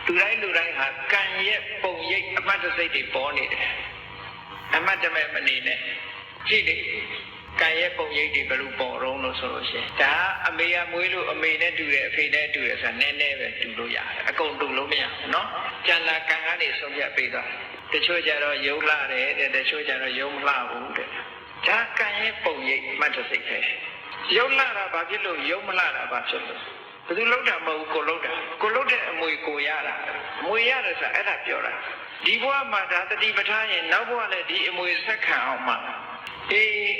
လူတိုင်းဟာကံရဲ့ပုံရိပ်အမှတ်တစိတ်တွေပေါ်နေတယ်အမှတ်တမဲ့မနေနဲ့ကြည့်လေကံရဲ့ပုံရိပ်တွေဘယ်လိုပေါ်တော့လို့ဆိုလို့ရှိရင်ဒါအမေကမွေးလို့အမေနဲ့တူတယ်အဖေနဲ့တူတယ်ဆိုတာနည်းနည်းပဲတူလို့ရတယ်အကုန်တူလို့မရဘူးနော်ကျန်တာကံကနေဆုံးဖြတ်ပေးသွားတချို့ကြတော့ယုံလာတယ်တဲ့တချို့ကြတော့ယုံမလာဘူးတဲ့ဒါကံရဲ့ပုံရိပ်အမှတ်တစိတ်ပဲယုံလာတာဘာဖြစ်လို့ယုံမလာတာဘာဖြစ်လို့ဘယ်သူလောက်တာမဟုတ်ကိုလောက်တဲ့အမွေကိုရတာအမွေရတယ်ဆိုတာအဲ့ဒါပြောတာဒီဘဝမှာဒါတတိပဋ္ဌာန်ရင်နောက်ဘဝလည်းဒီအမွေဆက်ခံအောင်မှာ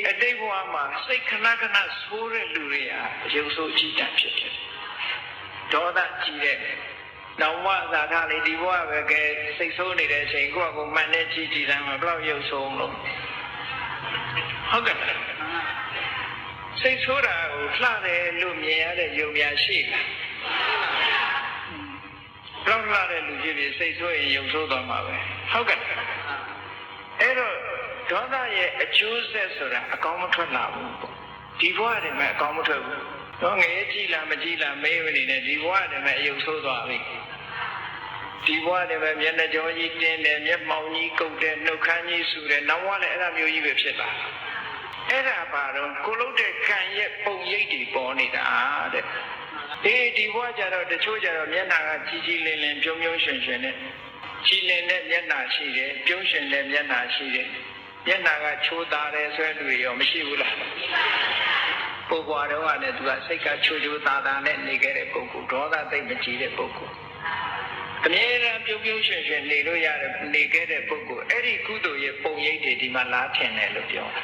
အတိတ်ဘဝမှာစိတ်ခဏခဏဆိုးတဲ့လူတွေဟာရုပ်ဆိုးအကြည့်တတ်ဖြစ်တယ်ဒေါသကြီးတဲ့နောင်ဝသာထားလေဒီဘဝပဲကဲစိတ်ဆိုးနေတဲ့အချိန်ကိုယ့်အကူမှန်တဲ့ကြည့်တယ်မှာဘယ်လောက်ရုပ်ဆိုးလို့ဟုတ်ကဲ့စိတ်ဆိုးတာကိုလှတယ်လို့မြင်ရတဲ့ယုံများရှိလားဘယ်လောက်လှတဲ့လူကြီးတွေစိတ်ဆိုးရင်ယုံဆိုးသွားမှာပဲဟုတ်ကဲ့အဲ့တော့ဒေါသရဲ့အကျိုးဆက်ဆိုတာအကောင်းမထွက်လာဘူးဒီဘဝတည်းမှာအကောင်းမထွက်ဘူးတော့ငရဲကြည့်လားမကြည့်လားမေးမနေနဲ့ဒီဘဝတည်းမှာအယုံဆိုးသွားပြီဒီဘဝတည်းမှာမျက်နှာကြောကြီးတင်းတယ်မျက်မှောင်ကြီးကုတ်တယ်နှုတ်ခမ်းကြီးဆူတယ်နောက်ဘဝလည်းအဲ့ဒါမျိုးကြီးပဲဖြစ်လာအဲ့ဒါပါတော့ကိုလုံးတဲ့ကံရဲ့ပုံရိပ်တွေပေါ်နေတာတဲ့ဒီဘဝကြတော့တချို့ကြတော့မျက်နှာကကြီးကြီးလင်းလင်းပြုံးပြုံးရွှင်ရွှင်နဲ့ကြည်လင်တဲ့မျက်နှာရှိတယ်ပြုံးရွှင်တဲ့မျက်နှာရှိတယ်မျက်နှာကချိုးသားတယ်ဆွဲလူရောမရှိဘူးလားပုဂ္ဂိုလ်တော်ကလည်းသူကစိတ်ကချိုးချိုးသားသားနဲ့နေခဲ့တဲ့ပုဂ္ဂိုလ်ဒေါသသိမ့်မကြည့်တဲ့ပုဂ္ဂိုလ်အမြဲတမ်းပြုံးပြုံးရွှင်ရွှင်နေလို့ရတယ်နေခဲ့တဲ့ပုဂ္ဂိုလ်အဲ့ဒီကုသိုလ်ရဲ့ပုံရိပ်တွေဒီမှာလားထင်တယ်လို့ပြောတာ